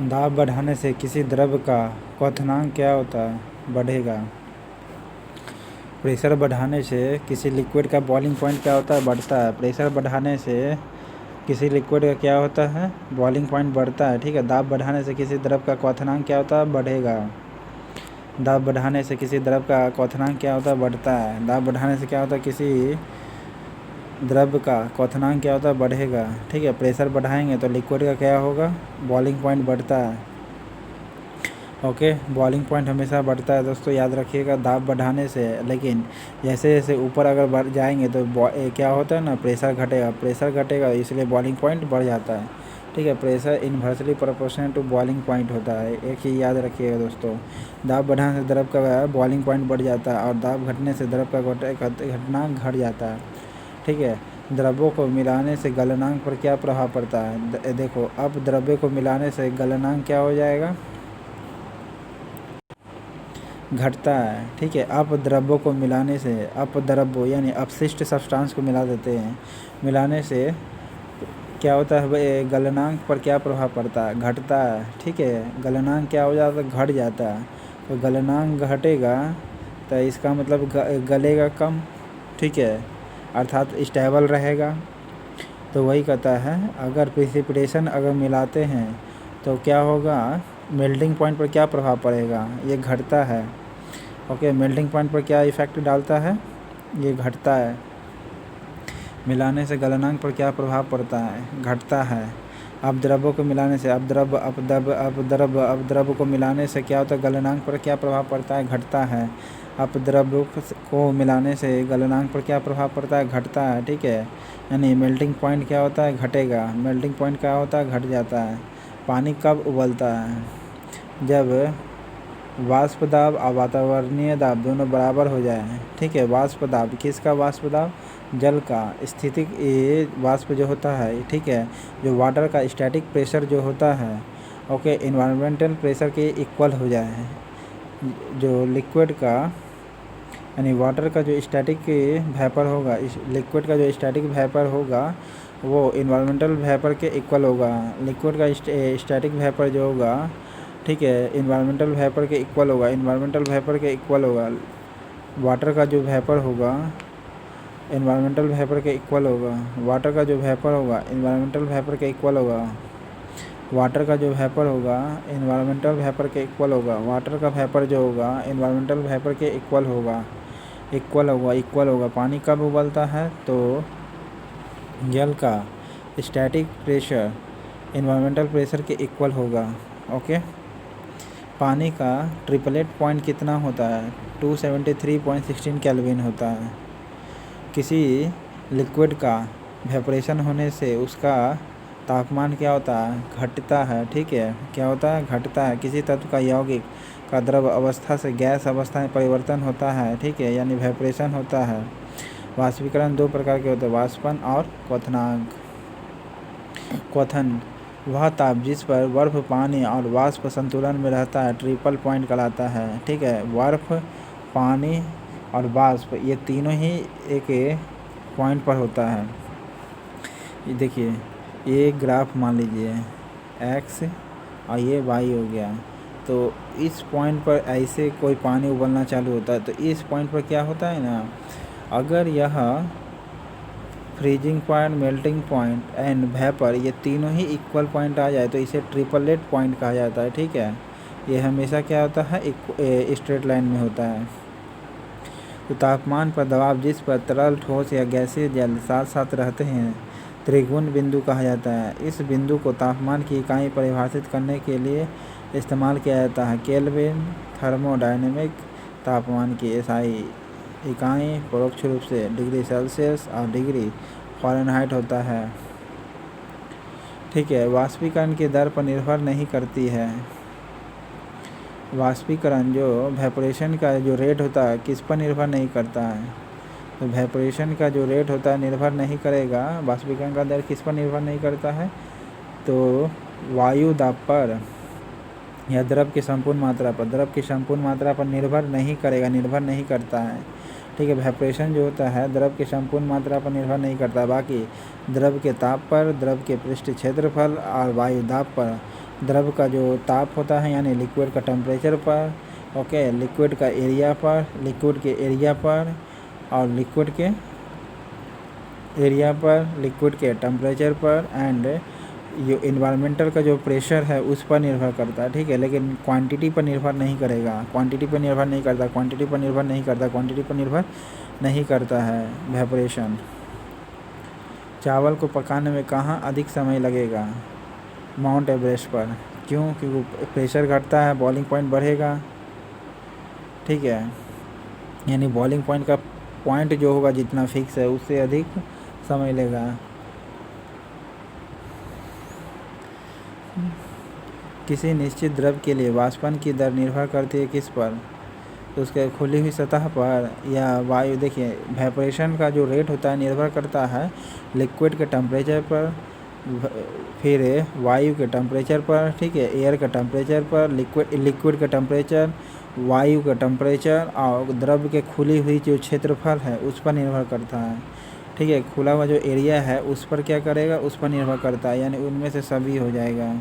दाब बढ़ाने से किसी द्रव का क्वथनांक क्या होता है? बढ़ेगा। प्रेशर बढ़ाने से किसी लिक्विड का बॉइलिंग पॉइंट क्या होता है? बढ़ता है। प्रेशर बढ़ाने से किसी लिक्विड का क्या होता है? बॉइलिंग पॉइंट बढ़ता है। ठीक है। दाब बढ़ाने से किसी द्रव का क्वथनांक क्या होता है? बढ़ेगा। दाब बढ़ाने से किसी द्रव का क्वथनांक क्या होता है? बढ़ता है। दाब बढ़ाने से क्या होता है? किसी द्रव का क्वथनांक क्या होता है? बढ़ेगा। ठीक है। प्रेशर बढ़ाएंगे तो लिक्विड का क्या होगा? बॉइलिंग पॉइंट बढ़ता है। ओके, बॉइलिंग पॉइंट हमेशा बढ़ता है दोस्तों, याद रखिएगा दाब बढ़ाने से। लेकिन जैसे जैसे ऊपर अगर बढ़ जाएंगे तो क्या होता है ना, प्रेशर घटेगा। प्रेशर घटेगा इसलिए बॉइलिंग पॉइंट बढ़ जाता है। ठीक है। Pressure inversely proportional to boiling point होता है। एक चीज़ याद रखिएगा दोस्तों, दाब बढ़ाने से द्रव का बॉइलिंग पॉइंट बढ़ जाता है और दाब घटने से द्रव का घटनांक घट जाता है। ठीक है। द्रव्यों को मिलाने से गलनांक पर क्या प्रभाव पड़ता है? देखो, अब द्रव्य को मिलाने से गलनांक क्या हो जाएगा? घटता है। ठीक है। अपद्रव्यों को मिलाने से, अपद्रव्यों यानी अपशिष्ट सब्सटेंस को मिला देते हैं, मिलाने से क्या होता है? गलनांक पर क्या प्रभाव पड़ता है? घटता है। ठीक है। गलनांक क्या हो जाता है? घट जाता है। तो गलनांक घटेगा तो इसका मतलब गलेगा कम। ठीक है। अर्थात स्टेबल रहेगा। तो वही कहता है, अगर प्रेसिपिटेशन अगर मिलाते हैं तो क्या होगा? मेल्टिंग पॉइंट पर क्या प्रभाव पड़ेगा? ये घटता है। ओके, मेल्टिंग पॉइंट पर क्या इफ़ेक्ट डालता है? ये घटता है। मिलाने से गलनांक पर क्या प्रभाव पड़ता है? घटता है। अपद्रव्यों को मिलाने से, अपद्रव्य को मिलाने से क्या होता है? गलनांक पर क्या प्रभाव पड़ता है? घटता है। अपद्रव्यों को मिलाने से गलनांक पर क्या प्रभाव पड़ता है? घटता है। ठीक है। यानी मेल्टिंग पॉइंट क्या होता है? घटेगा। मेल्टिंग पॉइंट क्या होता है? घट जाता है। पानी कब उबलता है? जब वाष्प दाब और वातावरणीय दाब दोनों बराबर हो जाए। ठीक है। वाष्प दाब, किसका वाष्प दाब? जल का। स्थितिक वाष्प जो होता है, ठीक है, जो वाटर का स्टैटिक प्रेशर जो होता है, ओके, इन्वायरमेंटल प्रेशर के इक्वल हो जाए। जो लिक्विड का यानी वाटर का जो स्टैटिक वेपर होगा, इस लिक्विड का जो स्टैटिक वेपर होगा वो इन्वायरमेंटल वेपर के इक्वल होगा। लिक्विड का स्टैटिक वेपर जो होगा, ठीक है, इन्वायरमेंटल वेपर के इक्वल होगा। इन्वायरमेंटल वेपर के इक्वल होगा। वाटर का जो वेपर होगा इन्वायरमेंटल वेपर के इक्वल होगा। वाटर का जो वेपर होगा इन्वायरमेंटल वेपर के इक्वल होगा। वाटर का जो वेपर होगा इन्वायरमेंटल वेपर के इक्वल होगा। वाटर का वेपर जो होगा इन्वायरमेंटल वेपर के इक्वल होगा। इक्वल होगा। पानी कब उबलता है? तो जल का स्टैटिक प्रेशर इन्वायरमेंटल प्रेशर के इक्वल होगा। ओके। पानी का ट्रिपलेट पॉइंट कितना होता है? 273.16 केल्विन होता है। किसी लिक्विड का वेपोरेशन होने से उसका तापमान क्या होता है? घटता है। ठीक है। क्या होता है? घटता है। किसी तत्व का यौगिक का द्रव अवस्था से गैस अवस्था में परिवर्तन होता है। ठीक है। यानी वेपोरेशन होता है। वाष्पीकरण दो प्रकार के होते हैं, वाष्पन और क्वथनांक। क्वथन वह ताप जिस पर बर्फ, पानी और वाष्प संतुलन में रहता है, ट्रिपल पॉइंट कहलाता है। ठीक है। बर्फ, पानी और वाष्प ये तीनों ही एक पॉइंट पर होता है। ये देखिए, ये ग्राफ मान लीजिए एक्स और ये वाई हो गया। तो इस पॉइंट पर ऐसे कोई पानी उबलना चालू होता है तो इस पॉइंट पर क्या होता है ना, अगर यह freezing point, melting point and vapour ये तीनों ही इक्वल पॉइंट आ जाए तो इसे ट्रिपलेट पॉइंट कहा जाता है। ठीक है। ये हमेशा क्या होता है? स्ट्रेट लाइन में होता है। तो तापमान पर दबाव जिस पर तरल, ठोस या गैसीय जल साथ साथ रहते हैं, त्रिगुण बिंदु कहा जाता है। इस बिंदु को तापमान की इकाई परिभाषित करने के लिए इस्तेमाल किया जाता है। केल्विन थर्मोडायनेमिक तापमान की एसआई इकाई परोक्ष रूप से डिग्री सेल्सियस और डिग्री फ़ारेनहाइट होता है। ठीक है। वाष्पीकरण की दर पर निर्भर नहीं करती है। वाष्पीकरण जो वेपोरेशन का जो रेट होता है किस पर निर्भर नहीं करता है? तो वेपोरेशन का जो रेट होता है निर्भर नहीं करेगा। वाष्पीकरण का दर किस पर निर्भर नहीं करता है? तो वायु दाब पर या द्रव की संपूर्ण मात्रा पर। द्रव की संपूर्ण मात्रा पर निर्भर नहीं करेगा, निर्भर नहीं करता है। ठीक है। वेपोरेशन जो होता है द्रव की संपूर्ण मात्रा पर निर्भर नहीं करता, बाकी द्रव के ताप पर, द्रव के पृष्ठ क्षेत्रफल और वायु दाब पर द्रव का जो ताप होता है यानी लिक्विड का टेम्परेचर पर, ओके, लिक्विड का एरिया पर, लिक्विड के एरिया पर और लिक्विड के एरिया पर, लिक्विड के टेम्परेचर पर एंड ये इन्वायरमेंटल का जो प्रेशर है उस पर निर्भर करता है, ठीक है। लेकिन क्वांटिटी पर निर्भर नहीं करेगा, क्वांटिटी पर निर्भर नहीं करता, क्वांटिटी पर निर्भर नहीं करता, क्वांटिटी पर निर्भर नहीं करता है वेपोरेशन। चावल को पकाने में कहाँ अधिक समय लगेगा? माउंट एवरेस्ट पर। क्यों? क्योंकि प्रेशर घटता है, बॉइलिंग पॉइंट बढ़ेगा, ठीक है। यानी बॉइलिंग पॉइंट का पॉइंट जो होगा जितना फिक्स है उससे अधिक समय लेगा। किसी निश्चित द्रव के लिए वाष्पन की दर निर्भर करती है किस पर? तो उसके खुली हुई सतह पर या वायु। देखिए वेपोरेशन का जो रेट होता है निर्भर करता है लिक्विड के टेम्परेचर पर, फिर वायु के टेम्परेचर पर, ठीक है, एयर के टेम्परेचर पर, लिक्विड का टेम्परेचर, वायु का टेम्परेचर और द्रव के खुली हुई जो क्षेत्रफल है उस पर निर्भर करता है, ठीक है। खुला हुआ जो एरिया है उस पर क्या करेगा, उस पर निर्भर करता है, यानी उनमें से सभी हो जाएगा।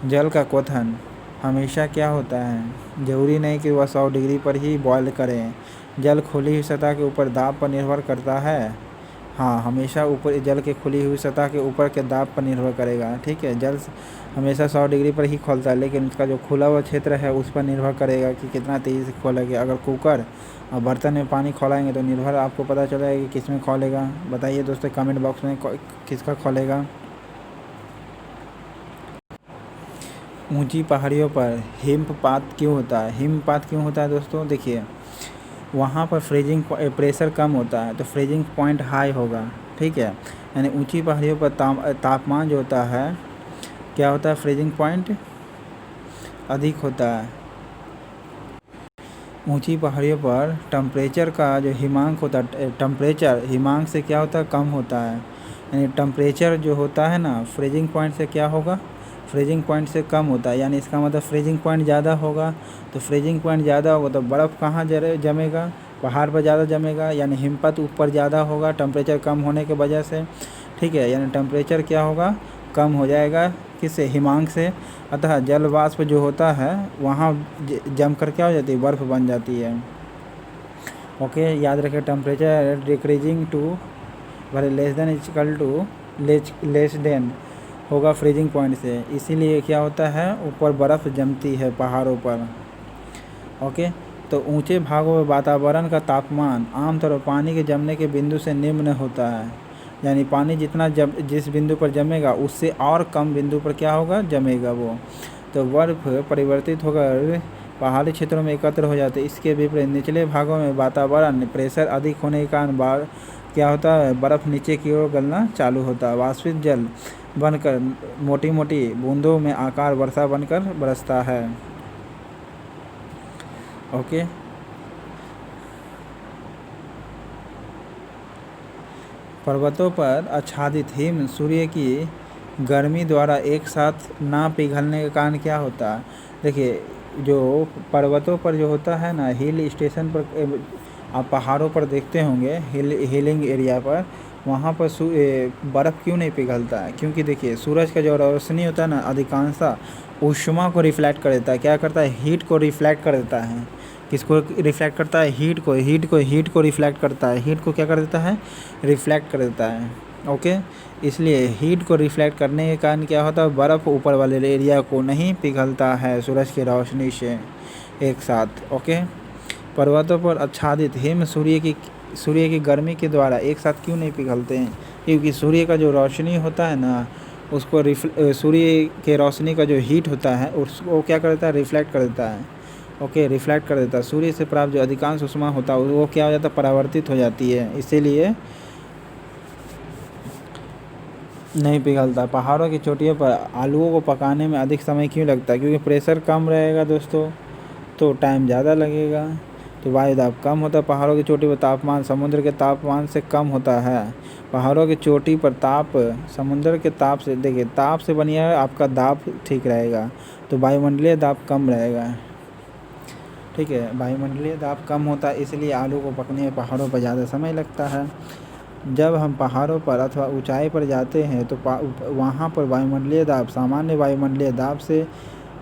जल का क्वथन हमेशा क्या होता है? ज़रूरी नहीं कि वह 100 डिग्री पर ही बॉयल करें। जल खुली हुई सतह के ऊपर दाब पर निर्भर करता है। हाँ, हमेशा ऊपर जल के खुली हुई सतह के ऊपर के दाब पर निर्भर करेगा, ठीक है। जल हमेशा 100 डिग्री पर ही खोलता है, लेकिन उसका जो खुला हुआ क्षेत्र है उस पर निर्भर करेगा कि कितना तेज़ी से खोलेंगे। अगर कुकर और बर्तन में पानी खौलाएंगे तो निर्भर आपको पता चलेगा कि किस में खोलेगा। बताइए दोस्तों कमेंट बॉक्स में किसका खोलेगा। ऊंची पहाड़ियों पर हिमपात क्यों होता है? हिमपात क्यों होता है दोस्तों? देखिए वहाँ पर फ्रीजिंग प्रेशर कम होता है तो फ्रीजिंग पॉइंट हाई होगा, ठीक है। यानी ऊंची पहाड़ियों पर तापमान जो होता है क्या होता है, फ्रीजिंग पॉइंट अधिक होता है। ऊंची पहाड़ियों पर टेम्परेचर का जो हिमांक होता है, टेम्परेचर हिमांक से क्या होता है, कम होता है। यानी टेम्परेचर जो होता है ना फ्रीजिंग पॉइंट से क्या होगा, फ्रीजिंग पॉइंट से कम होता है। यानी इसका मतलब फ्रीजिंग पॉइंट ज़्यादा होगा, तो फ्रीजिंग पॉइंट ज़्यादा होगा तो बर्फ़ कहाँ जमेगा, पहाड़ पर ज़्यादा जमेगा, यानी हिमपात ऊपर ज़्यादा होगा टेम्परेचर कम होने की वजह से, ठीक है। यानी टेम्परेचर क्या होगा, कम हो जाएगा, किससे, हिमांक से। अतः जल वाष्प जो होता है वहाँ जम कर क्या हो जाती है, बर्फ़ बन जाती है। ओके, याद रखें temperature decreasing to very less than equal to less than होगा फ्रीजिंग पॉइंट से, इसीलिए क्या होता है, ऊपर बर्फ़ जमती है पहाड़ों पर। ओके, तो ऊंचे भागों में वातावरण का तापमान आमतौर पर पानी के जमने के बिंदु से निम्न होता है। यानी पानी जितना जिस बिंदु पर जमेगा उससे और कम बिंदु पर क्या होगा, जमेगा वो। तो बर्फ़ परिवर्तित होकर पहाड़ी क्षेत्रों में एकत्र हो जाते हैं। इसके विपरीत निचले भागों में वातावरण प्रेशर अधिक होने के कारण क्या होता है, बर्फ़ नीचे की ओर गलना चालू होता है। वाष्पित जल बनकर मोटी मोटी बूंदों में आकार वर्षा बनकर बरसता है। ओके, पर्वतों पर आच्छादित हिम सूर्य की गर्मी द्वारा एक साथ ना पिघलने के कारण क्या होता है? देखिए जो पर्वतों पर जो होता है ना, हिल स्टेशन पर आप पहाड़ों पर देखते होंगे, हिलिंग एरिया पर, वहाँ पर बर्फ़ क्यों नहीं पिघलता है? क्योंकि देखिए सूरज का जो रोशनी होता है ना अधिकांशतः ऊष्मा को रिफ्लेक्ट कर देता है। क्या करता है, हीट को रिफ्लेक्ट कर देता है। किसको रिफ्लेक्ट करता है, हीट को रिफ्लेक्ट करता है। हीट को क्या कर देता है, रिफ्लेक्ट कर देता है। ओके, इसलिए हीट को रिफ्लेक्ट करने के कारण क्या होता है, बर्फ़ ऊपर वाले एरिया को नहीं पिघलता है सूरज की रोशनी से एक साथ। ओके, पर्वतों पर आच्छादित हिम सूर्य की गर्मी के द्वारा एक साथ क्यों नहीं पिघलते हैं? क्योंकि सूर्य का जो रोशनी होता है ना उसको सूर्य के रोशनी का जो हीट होता है उसको क्या करता है, रिफ्लेक्ट कर देता है। ओके, रिफ्लेक्ट कर देता है। सूर्य से प्राप्त जो अधिकांश ऊष्मा होता है वो क्या हो जाता है, परावर्तित हो जाती है, इसीलिए नहीं पिघलता। पहाड़ों की चोटियों पर आलूओं को पकाने में अधिक समय क्यों लगता है? क्योंकि प्रेशर कम रहेगा दोस्तों, तो टाइम ज़्यादा लगेगा। तो वायु दाब कम होता है पहाड़ों की चोटी पर, तापमान समुद्र के तापमान से कम होता है। पहाड़ों की चोटी पर ताप समुद्र के ताप से, देखिए ताप से बनिए आपका दाब ठीक रहेगा, तो वायुमंडलीय दाब कम रहेगा, ठीक है। वायुमंडलीय दाब कम होता है इसलिए आलू को पकने में पहाड़ों पर ज़्यादा समय लगता है। जब हम पहाड़ों पर अथवा ऊंचाई पर जाते हैं तो वहाँ पर वायुमंडलीय दाब सामान्य वायुमंडलीय दाब से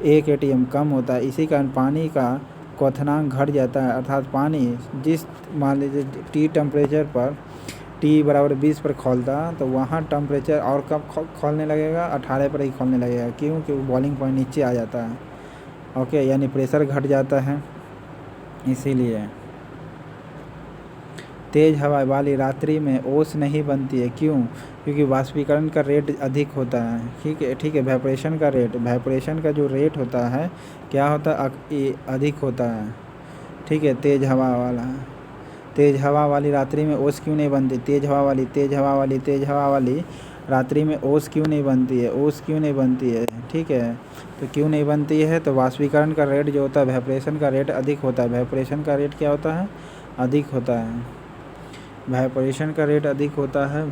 1 atm कम होता है। इसी कारण पानी का क्वथनांक घट जाता है, अर्थात पानी जिस मान लीजिए टी टेम्परेचर पर टी बराबर 20 पर खौलता तो वहाँ टेम्परेचर और कब खौलने लगेगा, 18 पर ही खौलने लगेगा। क्यों? क्योंकि बॉइलिंग पॉइंट नीचे आ जाता है। ओके, यानी प्रेशर घट जाता है। इसीलिए तेज़ हवा वाली रात्रि में ओस नहीं बनती है। क्यों? क्योंकि वाष्पीकरण का रेट अधिक होता है। ठीक है, वेपोरेशन का जो रेट होता है क्या होता है, अधिक होता है। ठीक है, तेज़ हवा वाली रात्रि में ओस क्यों नहीं बनती? तेज़ हवा वाली रात्रि में ओस क्यों नहीं बनती है? ठीक है, तो क्यों नहीं बनती है? तो वाष्पीकरण का रेट जो होता है, वेपोरेशन का रेट अधिक होता है। वेपोरेशन का रेट क्या होता है? अधिक होता है। वेपोरेशन का रेट अधिक होता है।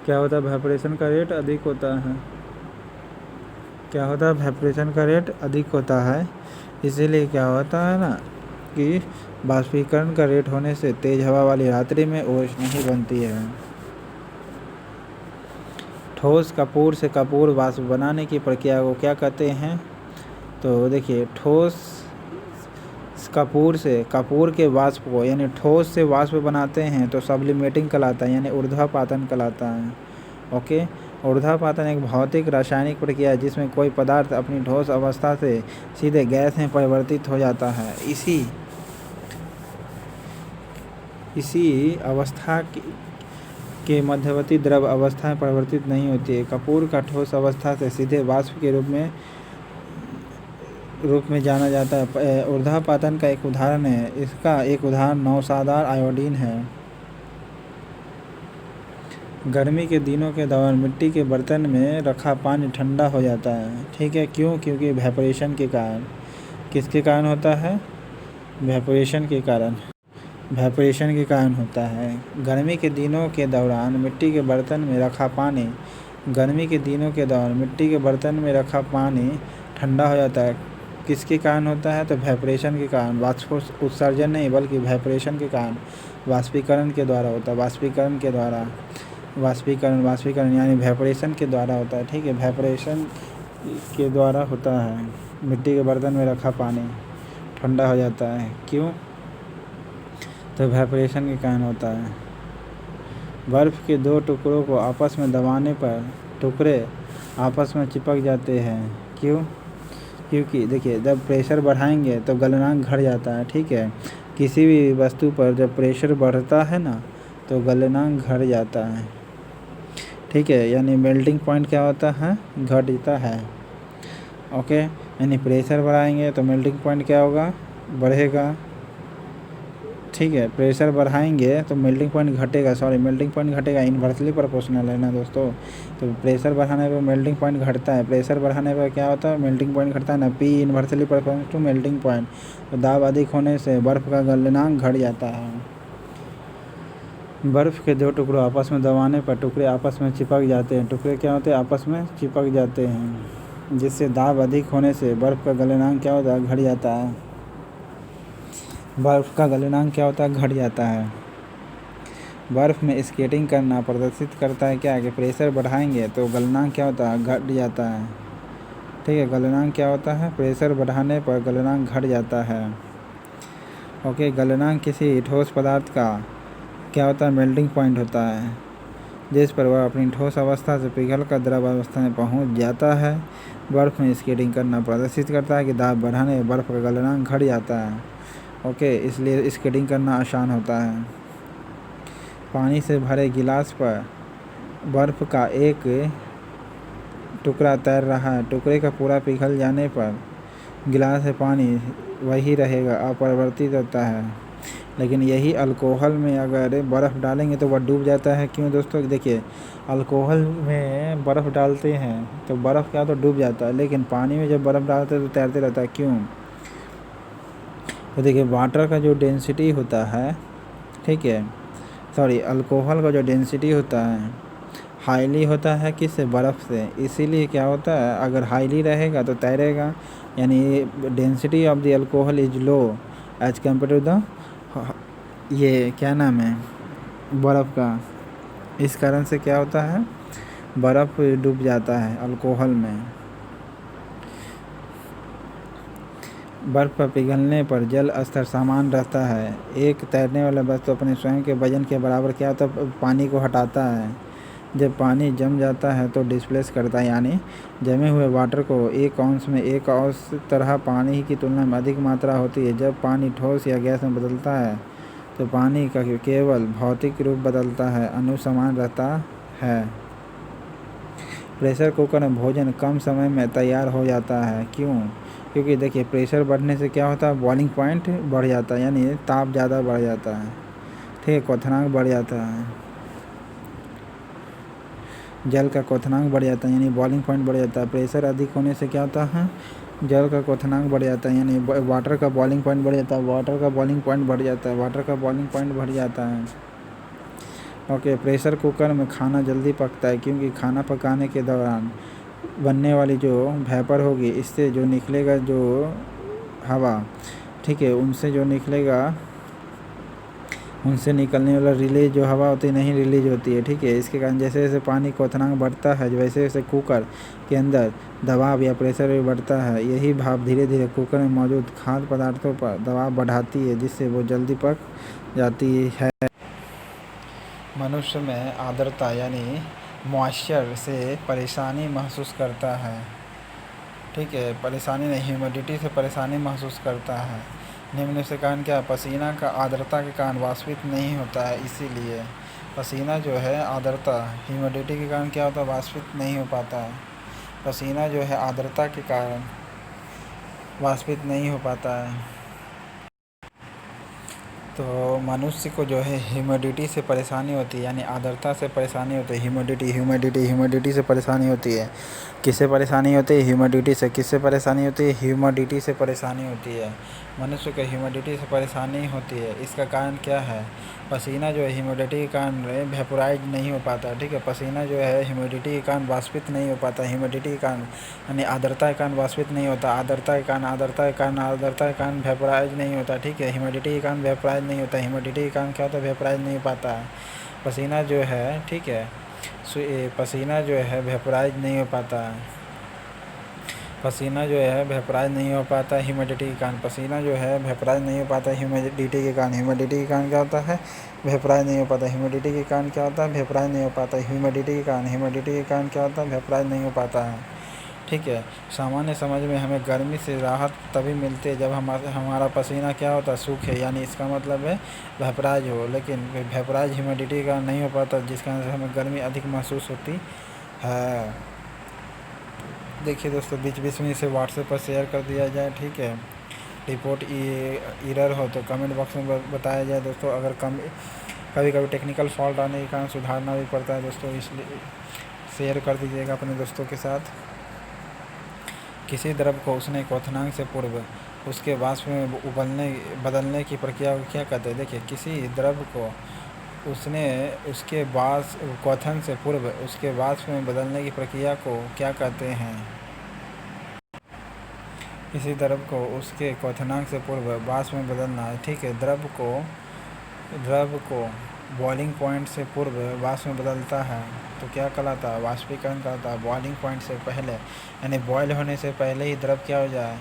क्या होता है? वेपोरेशन का रेट अधिक होता है। इसीलिए क्या होता है ना कि वाष्पीकरण का रेट होने से तेज़ हवा वाली रात्रि में ओस नहीं बनती है। ठोस कपूर से कपूर वाष्प बनाने की प्रक्रिया को क्या कहते हैं? तो देखिए, ठोस कपूर के वाष्प को यानी ठोस से वाष्प बनाते हैं तो सब्लिमेटिंग कहलाता है, यानी ऊर्ध्वापातन कहलाता है। ओके, ऊर्ध्वापातन एक भौतिक रासायनिक प्रक्रिया है जिसमें कोई पदार्थ अपनी ठोस अवस्था से सीधे गैस में परिवर्तित हो जाता है। इसी अवस्था के मध्यवर्ती द्रव अवस्था में परिवर्तित नहीं होती है। कपूर का ठोस अवस्था से सीधे वाष्प के रूप में जाना जाता है। ऊर्ध्वापातन का एक उदाहरण है, इसका एक उदाहरण नौशादार आयोडीन है। गर्मी के दिनों के दौरान मिट्टी के बर्तन में रखा पानी ठंडा हो जाता है। ठीक है, क्यों? क्योंकि वेपोरेशन के कारण। किसके कारण होता है? वेपोरेशन के कारण होता है। गर्मी के दिनों के दौरान मिट्टी के बर्तन में रखा पानी ठंडा हो जाता है। किसके कारण होता है? तो वेपोरेशन के कारण। उत्सर्जन नहीं बल्कि वेपोरेशन के कारण, वाष्पीकरण के द्वारा होता है। वाष्पीकरण यानी वेपोरेशन के द्वारा होता है। ठीक है, वेपोरेशन के द्वारा होता है। मिट्टी के बर्तन में रखा पानी ठंडा हो जाता है। क्यों? तो वेपोरेशन के कारण होता है। बर्फ़ के 2 टुकड़ों को आपस में दबाने पर टुकड़े आपस में चिपक जाते हैं। क्यों? क्योंकि देखिए, जब प्रेशर बढ़ाएंगे तो गलनांक घट जाता है। ठीक है, किसी भी वस्तु पर जब प्रेशर बढ़ता है ना तो गलनांक घट जाता है। ठीक है, यानी मेल्टिंग पॉइंट क्या होता है? घटता है। ओके, यानी प्रेशर बढ़ाएंगे तो मेल्टिंग पॉइंट क्या होगा? बढ़ेगा। ठीक है, प्रेशर बढ़ाएंगे तो मेल्टिंग पॉइंट घटेगा। इन्वर्सली प्रोपोर्शनल है ना दोस्तों। तो प्रेशर बढ़ाने पर मेल्टिंग पॉइंट घटता है। प्रेशर बढ़ाने पर क्या होता है? मेल्टिंग पॉइंट घटता है ना। P inversely proportional to melting point. तो दाब अधिक होने से बर्फ़ का गलनांक घट जाता है। बर्फ़ के 2 टुकड़ों आपस में दबाने पर टुकड़े आपस में चिपक जाते हैं। टुकड़े क्या होते हैं? आपस में चिपक जाते हैं, जिससे दाब अधिक होने से बर्फ़ का गलनांक क्या होता है? घट जाता है। घट जाता है। बर्फ़ में स्केटिंग करना प्रदर्शित करता है क्या? कि प्रेशर बढ़ाएंगे तो गलनांक क्या होता है? घट जाता है। ठीक है, गलनांक क्या होता है? प्रेशर बढ़ाने पर गलनांक घट जाता है। ओके, गलनांक किसी ठोस पदार्थ का क्या होता है? मेल्टिंग पॉइंट होता है, जिस पर वह अपनी ठोस अवस्था से पिघलकर द्रव अवस्था में पहुंच जाता है। बर्फ़ में स्केटिंग करना प्रदर्शित करता है कि दाब बढ़ाने पर बर्फ़ का गलनांक घट जाता है। ओके, इसलिए स्केटिंग करना आसान होता है। पानी से भरे गिलास पर बर्फ़ का एक टुकड़ा तैर रहा है। टुकड़े का पूरा पिघल जाने पर गिलास से पानी वही रहेगा, अपरिवर्तित होता है। लेकिन यही अल्कोहल में अगर बर्फ़ डालेंगे तो वह डूब जाता है। क्यों दोस्तों? देखिए, अल्कोहल में बर्फ़ डालते हैं तो बर्फ़ क्या तो डूब जाता है, लेकिन पानी में जब बर्फ़ डालते हैं तो तैरते रहता है। क्यों? तो देखिए, वाटर का जो डेंसिटी होता है, ठीक है, अल्कोहल का जो डेंसिटी होता है हाईली होता है। किससे? बर्फ़ से। इसीलिए क्या होता है, अगर हाईली रहेगा तो तैरेगा, यानी density of the alcohol is low as compare to the ये क्या नाम है बर्फ़ का, इस कारण से क्या होता है बर्फ़ डूब जाता है अल्कोहल में। बर्फ़ पर पिघलने पर जल स्तर समान रहता है। एक तैरने वाला वस्तु अपने स्वयं के वजन के बराबर क्या होता है पानी को हटाता है। जब पानी जम जाता है तो डिस्प्लेस करता है, यानी जमे हुए वाटर को एक औंस में एक औंस तरह पानी की तुलना में अधिक मात्रा होती है। जब पानी ठोस या गैस में बदलता है तो पानी का केवल भौतिक रूप बदलता है, अणु समान रहता है। प्रेशर कुकर में भोजन कम समय में तैयार हो जाता है। क्यों? क्योंकि देखिए प्रेशर बढ़ने से क्या होता है बॉइलिंग पॉइंट बढ़ जाता है, यानी ताप ज़्यादा बढ़ जाता है, ठीक है, क्वथनांक बढ़ जाता है। जल का क्वथनांक बढ़ जाता है, यानी बॉइलिंग पॉइंट बढ़ जाता है। प्रेशर अधिक होने से क्या होता है जल का क्वथनांक बढ़ जाता है, यानी वाटर का बॉइलिंग पॉइंट बढ़ जाता है। वाटर का बॉइलिंग पॉइंट बढ़ जाता है, वाटर का बॉइलिंग पॉइंट बढ़ जाता है। ओके, प्रेशर कुकर में खाना जल्दी पकता है क्योंकि खाना पकाने के दौरान बनने वाली जो वेपर होगी इससे जो निकलेगा जो हवा, ठीक है, उनसे निकलने वाला रिलीज जो हवा होती है नहीं रिलीज होती है, ठीक है। इसके कारण जैसे जैसे पानी क्वथनांक बढ़ता है वैसे वैसे कुकर के अंदर दबाव या प्रेशर भी बढ़ता है। यही भाप धीरे धीरे कुकर में मौजूद खाद्य पदार्थों पर दबाव बढ़ाती है जिससे वो जल्दी पक जाती है। मनुष्य में आर्द्रता यानी मॉइस्चर से परेशानी महसूस करता है, ठीक है, परेशानी नहीं ह्यूमिडिटी से परेशानी महसूस करता है। निम्न से कारण क्या है पसीना का आर्द्रता के कारण वाष्पित नहीं होता है, इसीलिए पसीना जो है आर्द्रता ह्यूमिडिटी के कारण क्या होता है वाष्पित नहीं हो पाता है। पसीना जो है आर्द्रता के कारण वाष्पित नहीं हो पाता है। तो मनुष्य को जो है ह्यूमिडिटी से परेशानी होती है, यानी आर्द्रता से परेशानी होती है। ह्यूमिडिटी से परेशानी होती है। किससे परेशानी होती है ह्यूमिडिटी से। किससे परेशानी होती है ह्यूमिडिटी से परेशानी होती है। मनुष्य को ह्यूमिडिटी से परेशानी होती है। इसका कारण क्या है पसीना जो है ह्यूमिडिटी के कारण वेपोराइज नहीं हो पाता, ठीक है। पसीना जो है ह्यूमिडिटी के कारण वाष्पित नहीं हो पाता, ह्यूमिडिटी के कारण यानी आर्द्रता के कारण वाष्पित नहीं होता, आर्द्रता के कारण वेपोराइज नहीं होता, ठीक है। ह्यूमिडिटी के कारण वेपोराइज नहीं होता, ह्यूमिडिटी के कारण क्या होता है वेपोराइज नहीं हो पाता है। पसीना जो है, ठीक है, पसीना जो है वेपोराइज नहीं हो पाता है। पसीना जो है वेपोराइज नहीं हो पाता ह्यूमिडिटी के कारण। पसीना जो है वेपोराइज नहीं हो पाता ह्यूमिडिटी के कारण। ह्यूमिडिटी के कारण क्या होता है वेपोराइज नहीं हो पाता। ह्यूमिडिटी के कारण क्या होता है वेपोराइज नहीं हो पाता ह्यूमिडिटी के कारण। ह्यूमिडिटी के कारण क्या होता है वेपोराइज नहीं हो पाता है, ठीक है। सामान्य समझ में हमें गर्मी से राहत तभी मिलती है जब हमारा पसीना क्या होता है सूखे, यानी इसका मतलब है वेपोराइज हो। लेकिन वेपोराइज ह्यूमिडिटी का नहीं हो पाता जिस कारण से हमें गर्मी अधिक महसूस होती है। देखिए दोस्तों बीच बीच में इसे व्हाट्सएप पर शेयर कर दिया जाए, ठीक है। रिपोर्ट एरर हो तो कमेंट बॉक्स में बताया जाए दोस्तों। अगर कभी कभी टेक्निकल फॉल्ट आने के कारण सुधारना भी पड़ता है दोस्तों, इसलिए शेयर कर दीजिएगा अपने दोस्तों के साथ। किसी द्रव को उसने क्वथनांक से पूर्व उसके वाष्प में बदलने की प्रक्रिया को क्या कहते हैं। देखिए किसी द्रव को उसने उसके क्वथन से पूर्व उसके वाष्प में बदलने की प्रक्रिया को क्या कहते हैं। किसी द्रव को उसके क्वथनांक से पूर्व वाष्प में बदलना है, ठीक है। द्रव को बॉइलिंग पॉइंट से पूर्व वाष्प में बदलता है तो क्या कहलाता है वाष्पीकरण कहलाता है। बॉइलिंग पॉइंट से पहले यानी बॉयल होने से पहले ही द्रव क्या हो जाए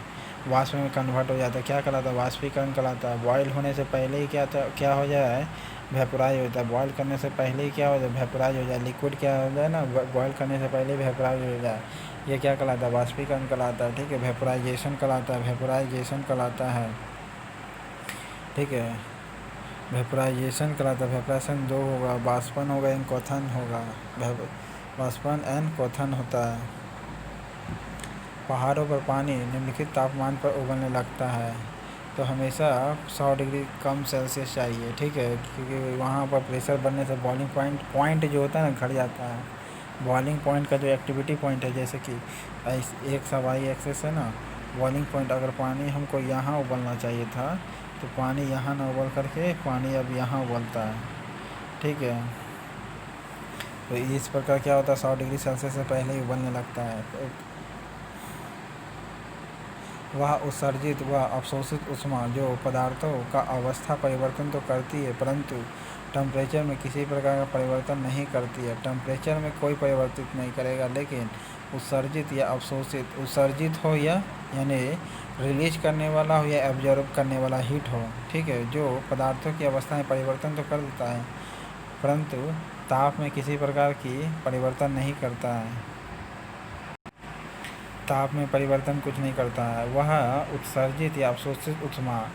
वाष्प में कन्वर्ट हो जाता है, क्या कहलाता है वाष्पीकरण कहलाता है। बॉयल होने से पहले ही क्या हो जाए वेपोराइज होता है। बॉयल करने से पहले ही क्या हो जाए वेपोराइज हो जाए। लिक्विड क्या हो जाए ना बॉयल करने से पहले ही वेपोराइज हो जाए, ये क्या कहलाता है वाष्पीकरण कहलाता है, ठीक है। वेपोराइजेशन कहलाता है, ठीक है। वेपोराइजेशन कहलाता है। वेपोराइजेशन दो होगा, वाष्पन होगा एंड क्वथन होगा। वाष्पन एंड क्वथन होता है। पहाड़ों पर पानी निम्नलिखित तापमान पर उबलने लगता है तो हमेशा 100 डिग्री कम सेल्सियस चाहिए, ठीक है, क्योंकि वहाँ पर प्रेशर बढ़ने से बॉइलिंग पॉइंट जो होता है ना घट जाता है। बॉइलिंग पॉइंट का जो एक्टिविटी पॉइंट है जैसे कि एक सवाई एक्सेस है ना बॉइलिंग पॉइंट, अगर पानी हमको यहाँ उबलना चाहिए था तो पानी यहाँ ना उबल करके पानी अब यहाँ उबलता है, ठीक है। तो इस प्रकार क्या होता है 100 डिग्री सेल्सियस से पहले ही उबलने लगता है। वह उत्सर्जित व अवशोषित ऊष्मा जो पदार्थों का अवस्था परिवर्तन तो करती है परंतु टेम्परेचर में किसी प्रकार का परिवर्तन नहीं करती है। टेम्परेचर में कोई परिवर्तित नहीं करेगा, लेकिन उत्सर्जित या अवशोषित, उत्सर्जित हो या यानी रिलीज करने वाला हो या एब्जॉर्ब करने वाला हीट हो, ठीक है, जो पदार्थों की अवस्था में परिवर्तन तो कर देता है परंतु ताप में किसी प्रकार की परिवर्तन नहीं करता है। ताप में परिवर्तन कुछ नहीं करता है। वह उत्सर्जित या अवशोषित ऊष्मा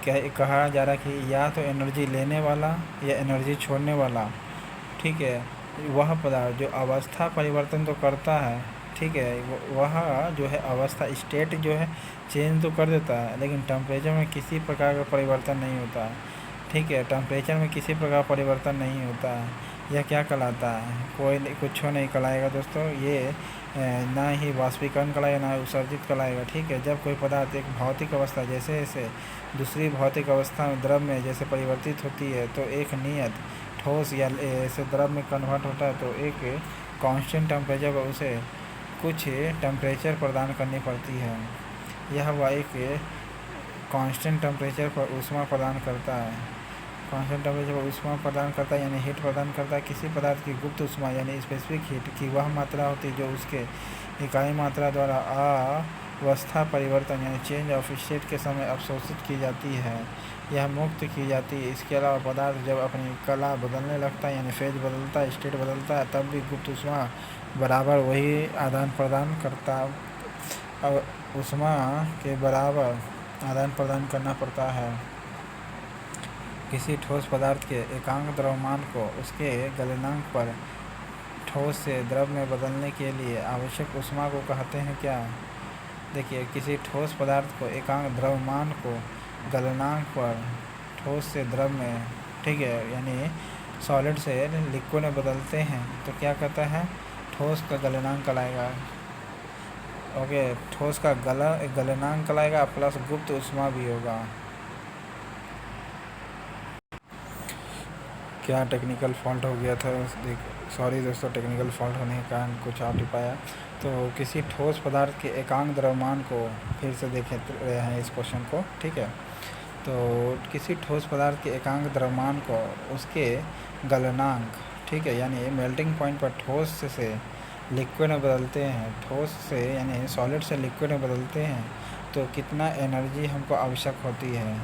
कहा जा रहा है कि या तो एनर्जी लेने वाला या एनर्जी छोड़ने वाला, ठीक है, वह पदार्थ जो अवस्था परिवर्तन तो करता है, ठीक है, वह जो है अवस्था स्टेट जो है चेंज तो कर देता है, लेकिन टेम्परेचर में किसी प्रकार का परिवर्तन नहीं होता है, ठीक है, टेम्परेचर में किसी प्रकार परिवर्तन नहीं होता है। यह क्या कहलाता है? कोई कुछ नहीं कहलाएगा दोस्तों, ये ना ही वाष्पीकरण कहलाएगा ना उत्सर्जित कहलाएगा, ठीक है। जब कोई पदार्थ एक भौतिक अवस्था जैसे जैसे दूसरी भौतिक अवस्था में द्रव में जैसे परिवर्तित होती है तो एक नियत ठोस या ऐसे द्रव में कन्वर्ट होता है तो एक कांस्टेंट टेम्परेचर पर उसे कुछ टेम्परेचर प्रदान करनी पड़ती है। यह वह एक कांस्टेंट टेम्परेचर पर ऊष्मा प्रदान करता है, कांस्टेंट टेम्परेचर पर ऊष्मा प्रदान करता है यानी हीट प्रदान करता है। किसी पदार्थ की गुप्त ऊष्मा यानी स्पेसिफिक हीट की वह मात्रा होती है जो उसके इकाई मात्रा द्वारा अवस्था परिवर्तन यानी चेंज ऑफ स्टेट के समय अवशोषित की जाती है, यह मुक्त की जाती है। इसके अलावा पदार्थ जब अपनी कला बदलने लगता है यानी फेज बदलता है, स्टेट बदलता है, तब भी गुप्त ऊष्मा बराबर वही आदान प्रदान करता, अब ऊष्मा के बराबर आदान प्रदान करना पड़ता है। किसी ठोस पदार्थ के एकांक द्रव्यमान को उसके गलनांक पर ठोस से द्रव में बदलने के लिए आवश्यक ऊष्मा को कहते हैं क्या? देखिए, किसी ठोस पदार्थ को एकांक द्रव्यमान को गलनांक पर ठोस से द्रव में, ठीक है, यानी सॉलिड से लिक्विड में बदलते हैं तो क्या कहता है? ठोस का गलनांक कहलाएगा। ओके, ठोस का गलनांक कहलाएगा प्लस गुप्त ऊष्मा भी होगा। क्या टेक्निकल फॉल्ट हो गया था? सॉरी दोस्तों, टेक्निकल फॉल्ट होने के कारण कुछ आ नहीं पाया। तो किसी ठोस पदार्थ के एकांक द्रव्यमान को फिर से देख रहे हैं इस क्वेश्चन को, ठीक है। तो किसी ठोस पदार्थ के एकांक द्रव्यमान को उसके गलनांक, ठीक है, यानी मेल्टिंग पॉइंट पर ठोस से लिक्विड में बदलते हैं, ठोस से यानी सॉलिड से लिक्विड में बदलते हैं तो कितना एनर्जी हमको आवश्यक होती है?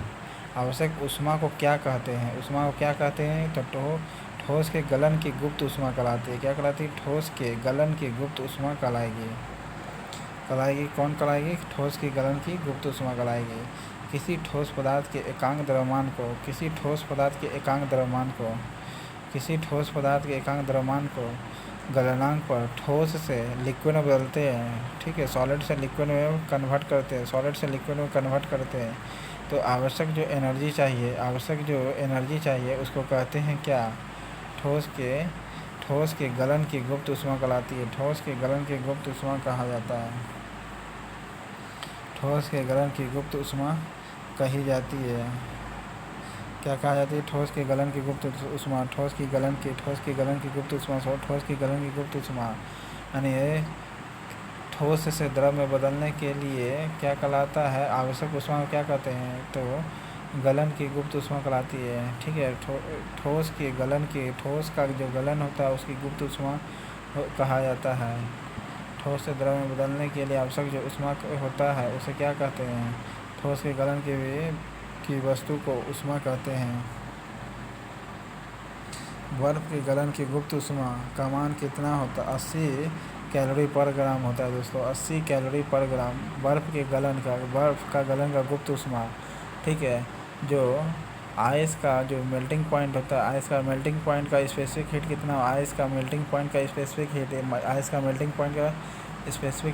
आवश्यक ऊष्मा को क्या कहते हैं? ऊष्मा को क्या कहते हैं? तो ठोस के गलन की गुप्त ऊष्मा कहलाती है। क्या कहलाती है? ठोस के गलन की गुप्त ऊष्मा कहलाएगी। कौन कहलाएगी? ठोस की गलन की गुप्त ऊष्मा कहलाएगी। किसी ठोस पदार्थ के एकांक द्रव्यमान को किसी ठोस पदार्थ के एकांक द्रव्यमान को गलनांक पर ठोस से लिक्विड में बदलते हैं, ठीक है, सॉलिड से लिक्विड में कन्वर्ट करते हैं, तो आवश्यक जो एनर्जी चाहिए उसको कहते हैं क्या? ठोस के गलन की गुप्त ऊष्मा कहलाती है। ठोस के गलन की गुप्त ऊष्मा कहा जाता है, ठोस के गलन की गुप्त ऊष्मा कही जाती है। क्या कहा जाती है? ठोस के गलन की गुप्त ऊष्मा, ठोस की गलन की गुप्त ऊष्मा यानी ठोस से द्रव में बदलने के लिए क्या कहलाता है? आवश्यक ऊष्मा को क्या कहते हैं? तो गलन की गुप्त ऊष्मा कहलाती है, ठीक है। ठोस का जो गलन होता है उसकी गुप्त ऊष्मा कहा जाता है। ठोस से द्रव में बदलने के लिए आवश्यक जो ऊष्मा होता है उसे क्या कहते हैं? ठोस के गलन की वस्तु को ऊष्मा कहते हैं। बर्फ़ के गलन की गुप्त ऊष्मा का मान कितना होता है? 80 कैलोरी पर ग्राम होता है दोस्तों, 80 कैलोरी पर ग्राम बर्फ़ का गलन का गुप्त ऊष्मा, ठीक है। जो आइस का जो मेल्टिंग पॉइंट होता है, आइस का मेल्टिंग पॉइंट का स्पेसिफिक हीट कितना? आइस का मेल्टिंग पॉइंट का स्पेसिफिक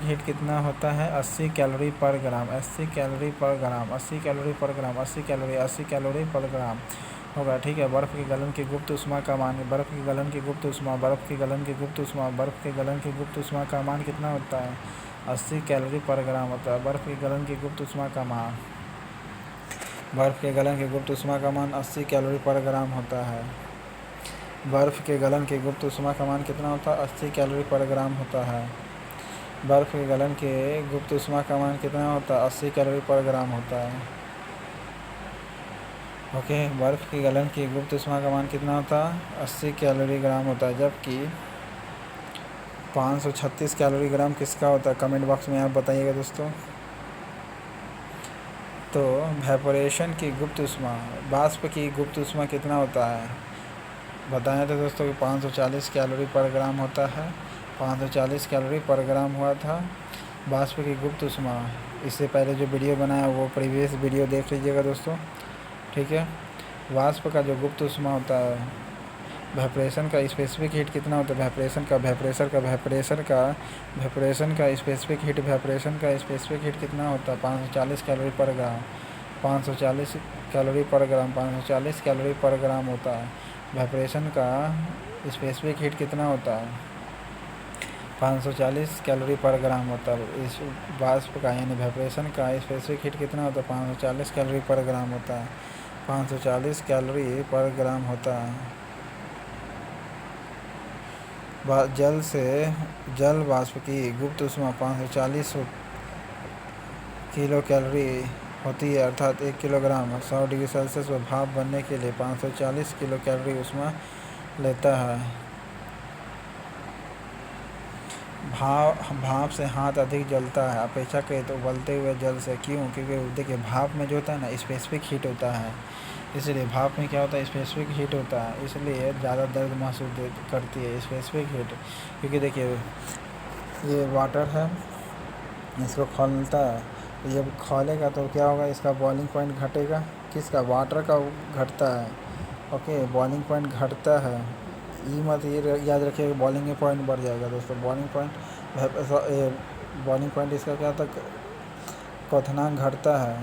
हीट कितना होता है? 80 कैलोरी पर ग्राम होगा, ठीक है। बर्फ़ के गलन की गुप्त ऊष्मा का मान कितना होता है? 80 कैलोरी पर ग्राम होता है बर्फ़ के गलन की गुप्त ऊष्मा का मान। बर्फ़ के गलन की गुप्त ऊष्मा का मान 80 कैलोरी पर ग्राम होता है। बर्फ़ के गलन की गुप्त ऊष्मा का मान कितना होता है? 80 कैलोरी पर ग्राम होता है। बर्फ़ के गलन के गुप्त ऊष्मा का मान कितना होता है? 80 कैलोरी पर ग्राम होता है। ओके, बर्फ़ की गलन की गुप्त ऊष्मा का मान कितना होता है? 80 कैलोरी ग्राम होता है, जबकि 536 कैलोरी ग्राम किसका होता है? कमेंट बॉक्स में आप बताइएगा दोस्तों। तो वेपोरेशन की गुप्त ऊष्मा, वाष्प की गुप्त ऊष्मा कितना होता है? बताया था दोस्तों कि 540 कैलोरी पर ग्राम होता है। 540 कैलोरी पर ग्राम हुआ था वाष्प की गुप्त ऊष्मा। इससे पहले जो वीडियो बनाया वो प्रीवियस वीडियो देख लीजिएगा दोस्तों, ठीक है। वाष्प का जो गुप्त ऊष्मा होता है, वेपोरेशन का स्पेसिफिक हीट कितना होता है? वेपोरेशन का स्पेसिफिक हीट कितना होता है? 540 कैलोरी पर ग्राम। 540 कैलोरी पर ग्राम, 540 कैलोरी पर ग्राम होता है। वेपोरेशन का स्पेसिफिक हीट कितना होता है? 540 कैलोरी पर ग्राम होता है। इस वाष्प का यानी वेपोरेशन का स्पेसिफिक हीट कितना होता है? 540 कैलोरी पर ग्राम होता है। 540 कैलोरी पर ग्राम होता है। जल वाष्प की गुप्त ऊष्मा 540 किलो कैलोरी होती है, अर्थात 1 किलोग्राम 100 डिग्री सेल्सियस पर भाप बनने के लिए 540 किलो कैलोरी ऊष्मा लेता है। भाप से हाथ अधिक जलता है अपेक्षाकृत उबलते हुए जल से। क्यों? क्योंकि देखिए भाप में जो होता है ना स्पेसिफिक हीट होता है, इसलिए भाप में क्या होता है? स्पेसिफिक हीट होता है, इसलिए ज़्यादा दर्द महसूस करती है स्पेसिफिक हीट। क्योंकि देखिए ये वाटर है, इसको खौलता है, तो ये खौलेगा तो क्या होगा? इसका बॉइलिंग पॉइंट घटेगा। किसका? वाटर का घटता है। ओके, बॉइलिंग पॉइंट घटता है। मत ये याद रखिएगा, बॉइलिंग पॉइंट बढ़ जाएगा दोस्तों। बॉइलिंग पॉइंट इसका क्या होता है? क्वथनांक घटता है,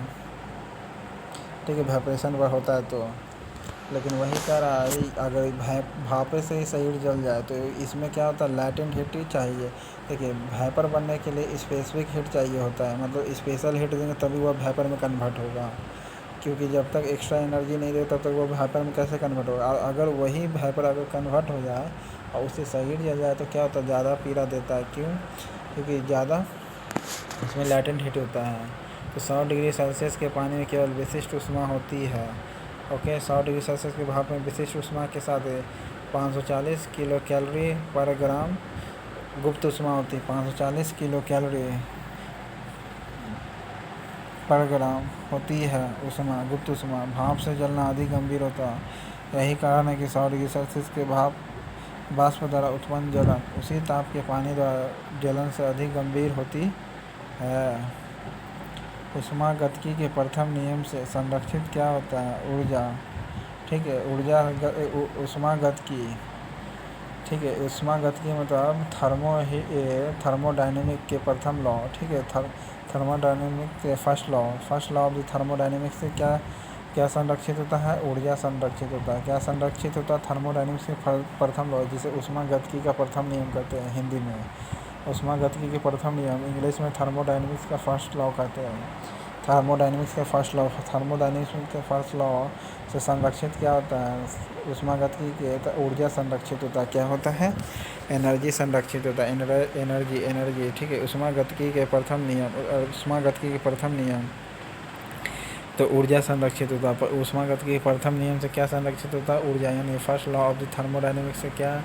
ठीक है, वेपोरेशन पर होता है तो। लेकिन वही कह रहा है अगर भापे से ही सही जल जाए तो इसमें क्या होता है? लैटेंट हीट ही चाहिए। देखिए वेपर बनने के लिए स्पेसिफिक हीट चाहिए होता है, मतलब स्पेशल हीट देंगे तभी वह वेपर में कन्वर्ट होगा। क्योंकि जब तक एक्स्ट्रा एनर्जी नहीं दे तब तक वो वेपर में कैसे कन्वर्ट होगा? अगर वही वेपर अगर कन्वर्ट हो जाए और उससे सही जल जाए तो क्या होता है? ज़्यादा पीड़ा देता है। क्यों? क्योंकि ज़्यादा इसमें लैटेंट हीट होता है। तो 100 डिग्री सेल्सियस के पानी में केवल विशिष्ट ऊष्मा होती है। ओके, 100 डिग्री सेल्सियस के भाप में विशिष्ट ऊष्मा के साथ 540 किलो कैलोरी पर ग्राम गुप्त ऊष्मा होती है। 540 किलो कैलोरी पर ग्राम होती है ऊष्मा, गुप्त ऊष्मा। भाप से जलना अधिक गंभीर होता है। यही कारण है कि 100 डिग्री सेल्सियस के वाष्प द्वारा उत्पन्न जलन उसी ताप के पानी द्वारा जलन से अधिक गंभीर होती है। ऊष्मागतिकी के प्रथम नियम से संरक्षित क्या होता है? ऊर्जा, ठीक है। ऊष्मागतिकी, ठीक है। ऊष्मागतिकी मतलब थर्मोडायनेमिक के प्रथम लॉ, ठीक है। थर्मोडायनेमिक के first law of the thermodynamics से क्या संरक्षित होता है? ऊर्जा संरक्षित होता है। क्या संरक्षित होता है? थर्मोडायनेमिक्स के प्रथम लॉ, जिसे ऊष्मागतिकी का प्रथम नियम कहते हैं हिंदी में। ऊष्मागतिकी के प्रथम नियम इंग्लिश में थर्मोडायनेमिक्स का फर्स्ट लॉ कहते हैं। थर्मोडायनेमिक्स के फर्स्ट लॉ से संरक्षित क्या होता है? ऊष्मागतिकी के ऊर्जा संरक्षित होता है। क्या होता है? एनर्जी संरक्षित होता है। एनर्जी, ठीक है। ऊष्मागतिकी के प्रथम नियम तो ऊर्जा संरक्षित होता है। ऊष्मागतिकी के प्रथम नियम से क्या संरक्षित होता है? ऊर्जा, यानी first law of the thermodynamics से क्या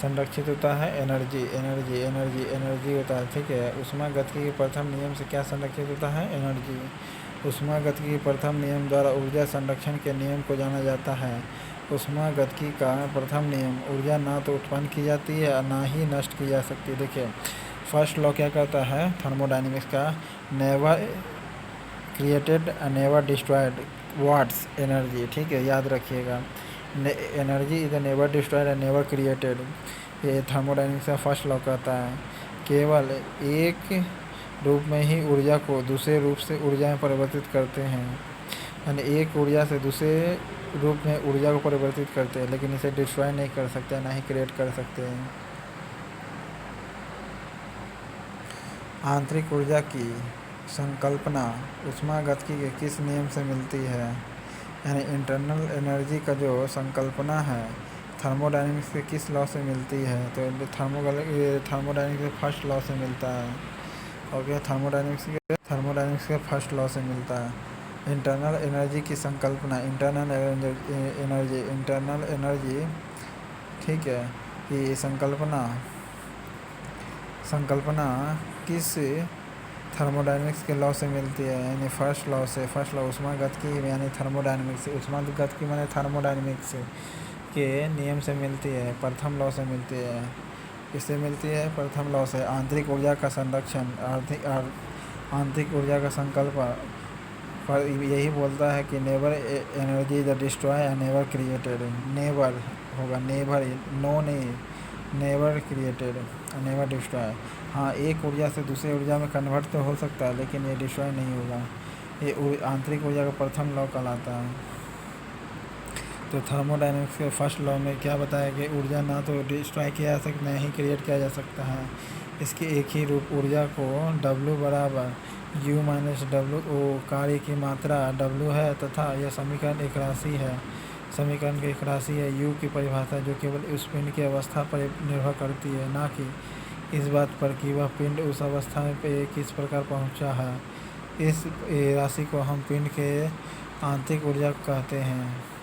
संरक्षित होता है? एनर्जी होता है, ठीक है। ऊष्मागतिकी के प्रथम नियम से क्या संरक्षित होता है? एनर्जी। ऊष्मागतिकी के प्रथम नियम द्वारा ऊर्जा संरक्षण के नियम को जाना जाता है। ऊष्मागतिकी का प्रथम नियम, ऊर्जा ना तो उत्पन्न की जाती है और ना ही नष्ट की जा सकती है। देखिए फर्स्ट लॉ क्या कहता है थर्मोडायनेमिक्स का? Never created never destroyed what's energy, ठीक है, याद रखिएगा। Energy is never destroyed and never created, ये थर्मोडायनेमिक्स का फर्स्ट लॉ कहता है। केवल एक रूप में ही ऊर्जा को दूसरे रूप से ऊर्जा में परिवर्तित करते हैं, यानी एक ऊर्जा से दूसरे रूप में ऊर्जा को परिवर्तित करते हैं, लेकिन इसे डिस्ट्रॉय नहीं कर सकते, ना ही क्रिएट कर सकते हैं। आंतरिक ऊर्जा की संकल्पना ऊष्मागतिकी के किस नियम से मिलती है? यानी इंटरनल एनर्जी का जो संकल्पना है थर्मोडायनेमिक्स के किस लॉ से मिलती है? तो थर्मोडायनेमिक्स के फर्स्ट लॉ से मिलता है। और क्या थर्मोडायनेमिक्स के फर्स्ट लॉ से मिलता है। इंटरनल एनर्जी की संकल्पना, इंटरनल एनर्जी, ठीक है, ये संकल्पना किस थर्मोडायनेमिक्स के लॉ से मिलती है? यानी फर्स्ट लॉ ऊष्मागतिकी यानी थर्मोडायनेमिक्स, ऊष्मागतिकी माने थर्मोडायनेमिक्स के नियम से मिलती है, प्रथम लॉ से मिलती है। किससे मिलती है? प्रथम लॉ से। आंतरिक ऊर्जा का संरक्षण, आंतरिक ऊर्जा का संकल्प पर यही बोलता है कि never energy is destroy and never created. Never होगा, नेवर, नो नहीं, नेवर क्रिएटेड, नेवर डिस्ट्रॉय। हाँ, एक ऊर्जा से दूसरी ऊर्जा में कन्वर्ट तो हो सकता है, लेकिन ये डिस्ट्रॉय नहीं होगा। ये आंतरिक ऊर्जा का प्रथम लॉ कहलाता है। तो थर्मोडायनेमिक्स के फर्स्ट लॉ में क्या बताया कि ऊर्जा ना तो डिस्ट्रॉय किया जा सकता, ना ही क्रिएट किया जा सकता है। इसके एक ही रूप ऊर्जा को W बराबर U माइनस डब्ल्यू, कार्य की मात्रा W है तथा यह समीकरण एक राशि है। समीकरण की एक राशि है। U की परिभाषा जो केवल उस पिंड की अवस्था पर निर्भर करती है, ना कि इस बात पर कि वह पिंड उस अवस्था में पे किस प्रकार पहुंचा है। इस राशि को हम पिंड के आंतरिक ऊर्जा कहते हैं।